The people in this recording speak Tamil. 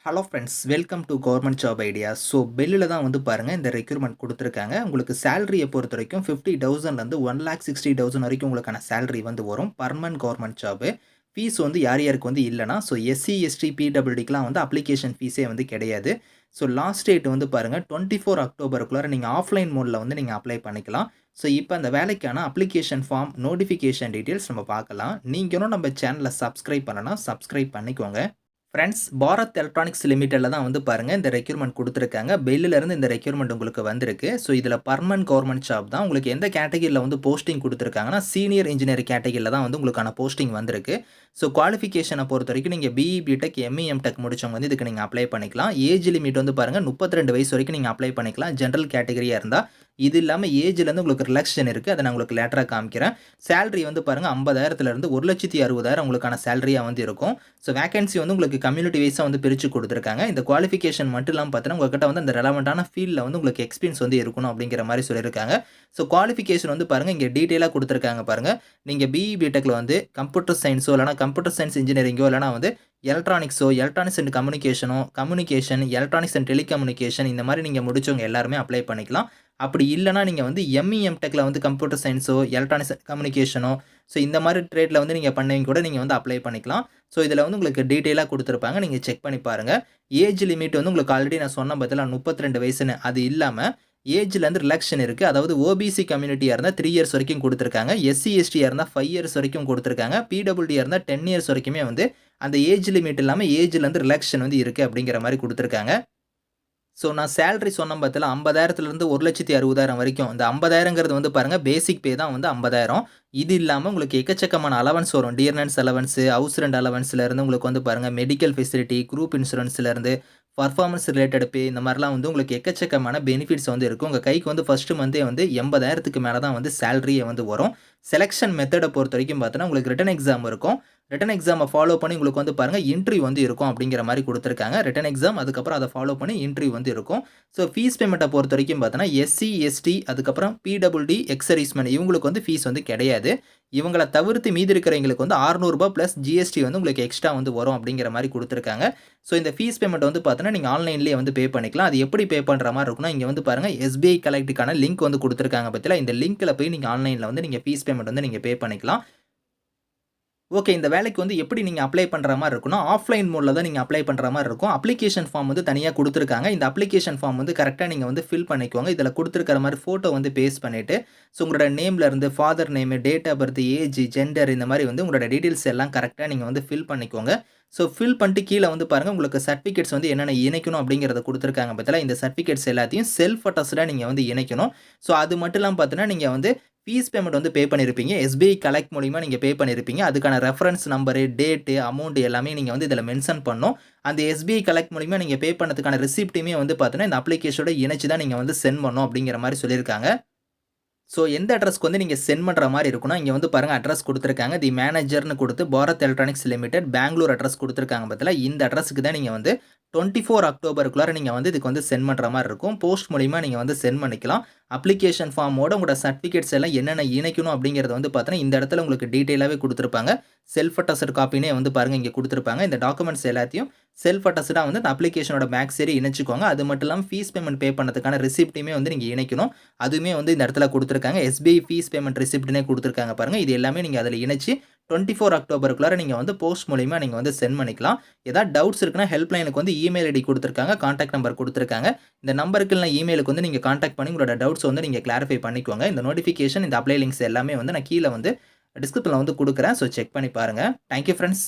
Hello friends, welcome to government job ideas. So பெல்லில் தான் வந்து பாருங்கள் இந்த ரெக்ரூட்மெண்ட் கொடுத்துருக்காங்க. உங்களுக்கு சேலரியை பொறுத்த வரைக்கும் 50,000லேருந்து 1,60,000 வரைக்கும் உங்களுக்கான சேலரி வந்து வரும். Permanent government job. ஃபீஸ் வந்து யார் யாருக்கு வந்து இல்லைனா, ஸோ எஸ்சி எஸ்டி பிடபிள்யூடிக்கெலாம் வந்து அப்ளிகேஷன் ஃபீஸே வந்து கிடையாது. ஸோ லாஸ்ட் டேட் வந்து பாருங்கள் 24 அக்டோபருக்குள்ளார நீங்கள் ஆஃப்லைன் மோடில் வந்து நீங்கள் அப்ளை பண்ணிக்கலாம். ஸோ இப்போ அந்த வேலைக்கான அப்ளிகேஷன் ஃபார்ம் நோட்டிஃபிகேஷன் டீட்டெயில்ஸ் நம்ம பார்க்கலாம். நீங்களும் நம்ம சேனலை சப்ஸ்கிரைப் பண்ணலாம், சப்ஸ்கிரைப் பண்ணிக்கோங்க. ஃப்ரெண்ட்ஸ், பாரத் எலக்ட்ரானிக்ஸ் லிமிட்டெடில் தான் வந்து பாருங்கள் இந்த ரெக்யூர்மெண்ட் கொடுத்துருக்காங்க. பெல்லிலேருந்து இந்த ரெக்யூர்மெண்ட் உங்களுக்கு வந்திருக்கு. ஸோ இதில் பர்மனன்ட் கவர்மெண்ட் ஜாப் தான். உங்களுக்கு எந்த கேட்டகிரியில் வந்து போஸ்டிங் கொடுத்துருக்காங்கன்னா, சீனியர் இன்ஜினியர் கேட்டகிரியில் தான் வந்து உங்களுக்கான போஸ்டிங் வந்திருக்கு. ஸோ குவாலிஃபிகேஷனை பொறுத்த வரைக்கும் நீங்கள் பிஇ பிடெக் எம்இ எம்டெக் முடிச்சவங்க வந்து இதுக்கு நீங்கள் அப்ளை பண்ணிக்கலாம். ஏஜ் லிமிட் வந்து பாருங்கள் 32 வயசு வரைக்கும் நீங்கள் அப்ளை பண்ணிக்கலாம், ஜென்ரல் கேட்டகிரியாக இருந்தால். இது இல்லாமல் ஏஜ்லேருந்து உங்களுக்கு ரிலாக்ஸேஷன் இருக்குது, அதை நான் உங்களுக்கு லேட்டராக காமிக்கிறேன். சேலரி வந்து பாருங்கள் 50,000லேருந்து 1,60,000 உங்களுக்கான சேலரியாக வந்து இருக்கும். ஸோ வேகன்சி வந்து உங்களுக்கு கம்யூனிட்டி வைஸாக வந்து பிரித்து கொடுத்துருக்காங்க. இந்த குவாலிஃபிகேஷன் மட்டும் இல்லாமல் பார்த்தீங்கன்னா உங்கள்கிட்ட வந்து அந்த ரெலவெண்ட்டான ஃபீல்டில் வந்து உங்களுக்கு எக்ஸ்பீரியன்ஸ் வந்து இருக்கணும் அப்படிங்கிற மாதிரி சொல்லியிருக்காங்க. ஸோ குவாலிஃபிகேஷன் வந்து பாருங்கள் இங்கே டீட்டெயிலாக கொடுத்துருக்காங்க பாருங்கள். நீங்கள் பிஇ பிடெக்கில் வந்து கம்ப்யூட்டர் சயின்ஸோ இல்லைனா கம்ப்யூட்டர் சயின்ஸ் இன்ஜினியரிங்கோ இல்லைனா வந்து எலக்ட்ரானிக்ஸோ electronics and communication electronics and telecommunication இந்த மாதிரி நீங்கள் முடிச்சவங்க எல்லாருமே அப்ளை பண்ணிக்கலாம். அப்படி இல்லைனா நீங்கள் வந்து எம்இ எம்டெக்கில் வந்து கம்ப்யூட்டர் சயின்ஸோ எலக்ட்ரானிக்ஸ் கம்யூனிகேஷனோ ஸோ இந்த மாதிரி ட்ரேடில் வந்து நீங்கள் பண்ணவங்க கூட நீங்கள் வந்து அப்ளை பண்ணிக்கலாம். ஸோ இதில் வந்து உங்களுக்கு டீட்டெயிலாக கொடுத்துருப்பாங்க, நீங்கள் செக் பண்ணி பாருங்கள். ஏஜ் லிமிட் வந்து உங்களுக்கு ஆல்ரெடி நான் சொன்ன பதில் 32 வயசுன்னு. அது இல்லாமல் ஏஜ்லேருந்து ரிலாக்ஷன் இருக்குது. அதாவது ஓபிசி கம்யூனிட்டியாக இருந்தால் 3 இயர்ஸ் வரைக்கும் கொடுத்துருக்காங்க. எஸ்சி எஸ்டியாக இருந்தால் 5 இயர்ஸ் வரைக்கும் கொடுத்துருக்காங்க. பிடபிள்யூடியாக இருந்தால் 10 இயர்ஸ் வரைக்குமே வந்து அந்த ஏஜ் லிமிட் இல்லாமல் ஏஜ்லேருந்து ரிலாக்ஷன் வந்து இருக்குது அப்படிங்கிற மாதிரி கொடுத்துருக்காங்க. ஸோ நான் சேலரி சொன்ன பார்த்தல 50,000லேருந்து 1,60,000 வரைக்கும். இந்த 50,000ங்கிறது வந்து பாருங்கள் பேசிக் பே தான் வந்து 50,000. இது இல்லாமல் உங்களுக்கு எக்கச்சக்கமான அலவன்ஸ் வரும். டியர்னன்ஸ் அலவன்ஸு, ஹவுஸ் ரெண்ட் அலவன்ஸ்லேருந்து உங்களுக்கு வந்து பாருங்கள் மெடிக்கல் ஃபெசிலிட்டி, குரூப் இன்சூரன்ஸ்லேருந்து பர்ஃபார்மன்ஸ் ரிலேட்டட் பே இந்த மாதிரிலாம் வந்து உங்களுக்கு எக்கச்சக்கமான பெனிஃபிட்ஸ் வந்து இருக்கும். உங்கள் கைக்கு வந்து ஃபஸ்ட்டு மந்தே வந்து 80,000க்கு மேலே தான் வந்து சேலரியே வந்து வரும். செலெக்ஷன் மெத்தடை பொறுத்த வரைக்கும் பார்த்தோன்னா உங்களுக்கு ரிட்டன் எக்ஸாம் இருக்கும். ரிட்டன் எக்ஸாமை ஃபாலோ பண்ணி உங்களுக்கு வந்து பாருங்கள் இன்டர்வியூ வந்து இருக்கும் அப்படிங்கிற மாதிரி கொடுத்துருக்காங்க. ரிட்டன் எக்ஸாம் அதுக்கப்புறம் அதை ஃபாலோ பண்ணி இன்டர்வியூ வந்து இருக்கும். ஸோ ஃபீஸ் பேமெண்ட்டை பொறுத்த வரைக்கும் பார்த்தோன்னா எஸ்சி எஸ்டி அதுக்கப்புறம் பிடபிள்யூடி எக்ஸர்வீஸ்மென் இவங்களுக்கு வந்து ஃபீஸ் வந்து கிடையாது. இவங்களை தவிர்த்து மீதி இருக்கிறவங்களுக்கு வந்து ரூ. 600 ப்ளஸ் ஜிஎஸ்டி வந்து உங்களுக்கு எக்ஸ்ட்ரா வந்து வரும் அப்படிங்கிற மாதிரி கொடுத்துருக்காங்க. ஸோ இந்த ஃபீஸ் பேமெண்ட் வந்து பார்த்தோன்னா நீங்கள் ஆன்லைன்லேயே வந்து பே பண்ணிக்கலாம். அது எப்படி பே பண்ணுற மாதிரி இருக்குன்னா, இங்கே வந்து பாருங்கள் எஸ்பிஐ கலெக்ட்டுக்கான லிங்க் வந்து கொடுத்துருக்காங்க பற்றில. இந்த லிங்க்கில் போய் நீங்கள் ஆன்லைனில் வந்து நீங்கள் ஃபீஸ் பேமெண்ட் வந்து நீங்கள் பே பண்ணிக்கலாம். ஓகே, இந்த வேலைக்கு வந்து எப்படி நீங்கள் அப்ளை பண்ணுற மாதிரி இருக்குன்னா, ஆஃப்லைன் மோடில் தான் நீங்கள் அப்ளை பண்ணுற மாதிரி இருக்கும். அப்ளிகேஷன் ஃபார்ம் வந்து தனியாக கொடுத்துருக்காங்க. இந்த அப்ளிகேஷன் ஃபார்ம் வந்து கரெக்டாக நீங்கள் வந்து ஃபில் பண்ணிக்கோங்க. இதில் கொடுத்துருக்கிற மாதிரி ஃபோட்டோ வந்து பேஸ்ட் பண்ணிவிட்டு, ஸோ உங்களோட நேம்லேருந்து father name, date of birth, age, gender இந்த மாதிரி வந்து உங்களோட டீட்டெயில்ஸ் எல்லாம் கரெக்டாக நீங்கள் வந்து ஃபில் பண்ணிக்கோங்க. ஸோ ஃபில் பண்ணிட்டு கீழே வந்து பாருங்கள் உங்களுக்கு சர்டிஃபிகேட்ஸ் வந்து என்னென்ன இணைக்கணும் அப்படிங்கிறத கொடுத்துருக்காங்க பார்த்தீங்களா. இந்த சர்டிஃபிகேட்ஸ் எல்லாத்தையும் செல்ஃப் அட்டஸ்டாக நீங்கள் வந்து இணைக்கணும். ஸோ அது மட்டும் இல்லாமல் பார்த்தீங்கன்னா நீங்கள் வந்து ஃபீஸ் பேமெண்ட் வந்து பே பண்ணியிருப்பீங்க. எஸ்பிஐ கலெக்ட் மூலிமா நீங்கள் பே பண்ணியிருப்பீங்க. அதுக்கான ரெஃபரன்ஸ் நம்பரு, டேட்டு, அமௌண்ட் எல்லாமே நீங்கள் வந்து இதில் மென்ஷன் பண்ணணும். அந்த எஸ்பிஐ கலெக்ட் மூலிமா நீங்கள் பே பண்ணதுக்கான ரிசிப்ட்டுமே வந்து பார்த்தீங்கன்னா இந்த அப்ளிகேஷனோட இணைச்சு தான் நீங்கள் வந்து சென்ட் பண்ணணும் அப்படிங்கிற மாதிரி சொல்லியிருக்காங்க. ஸோ எந்த அட்ரஸ்க்கு வந்து நீங்கள் சென்ட் பண்ணுற மாதிரி இருக்குன்னா, இங்கே வந்து பாருங்கள் அட்ரஸ் கொடுத்துருக்காங்க. தி மேனேஜர்னு கொடுத்து Bharat Electronics Limited Bengaluru address கொடுத்துருக்காங்க பார்த்தீங்களா. இந்த அட்ரஸுக்கு தான் நீங்கள் வந்து 24 அக்டோபருக்குள்ளார நீங்கள் வந்து இதுக்கு வந்து சென்ட் பண்ணுற மாதிரி இருக்கும். போஸ்ட் மூலிமா நீங்கள் வந்து சென்ட் பண்ணிக்கலாம். அப்ளிகேஷன் ஃபார்மோட உங்களோட சர்டிஃபிகேட்ஸ் எல்லாம் என்னென்ன இணைக்கணும் அப்படிங்கிறத வந்து பார்த்தீங்கன்னா இந்த இடத்துல உங்களுக்கு டீட்டெயிலாகவே கொடுத்துருப்பாங்க. செல்ஃப் அட்டஸ்டட் காப்பினே வந்து பாருங்கள் இங்கே கொடுத்துருப்பாங்க. இந்த டாக்குமெண்ட்ஸ் எல்லாத்தையும் செல்ஃப் அட்டஸ்டாக வந்து இந்த அப்ளிகேஷனோட பேக் சைடு இணைச்சிக்கோங்க. அது மட்டும் இல்லாமல் ஃபீஸ் பேமெண்ட் பே பண்ணதுக்கான ரிசிப்ட்டுமே வந்து நீங்கள் இணைக்கணும். அதுவுமே வந்து இந்த இடத்துல கொடுத்துருக்காங்க. எஸ்பிஐ ஃபீஸ் பேமெண்ட் ரிசிப்ட்னே கொடுத்துருக்காங்க பாருங்கள். இது எல்லாமே நீங்கள் அதில் இணைச்சி 24 அக்டோபருக்குள்ளார நீங்கள் வந்து போஸ்ட் மூலிமா நீங்கள் வந்து சென்ட் பண்ணிக்கலாம். ஏதாவது டவுட்ஸ் இருக்குன்னா ஹெல்ப்லைனுக்கு வந்து இமெயில் ஐடி கொடுத்துருக்காங்க, கான்டாக்ட் நம்பர் கொடுத்துருக்காங்க. இந்த நம்பருக்கு இல்லை இமெயிலுக்கு வந்து நீங்கள் கான்டாக்ட் பண்ணி உங்களோட டவுட்ஸ் வந்து நீங்கள் கிளாரிஃபை பண்ணிக்கோங்க. இந்த நோட்டிஃபிகேஷன், இந்த அப்ளை லிங்க்ஸ் எல்லாமே வந்து நான் கீழே வந்து டிஸ்கிரிப்ஷனில் வந்து கொடுக்குறேன். ஸோ செக் பண்ணி பாருங்கள். Thank you friends.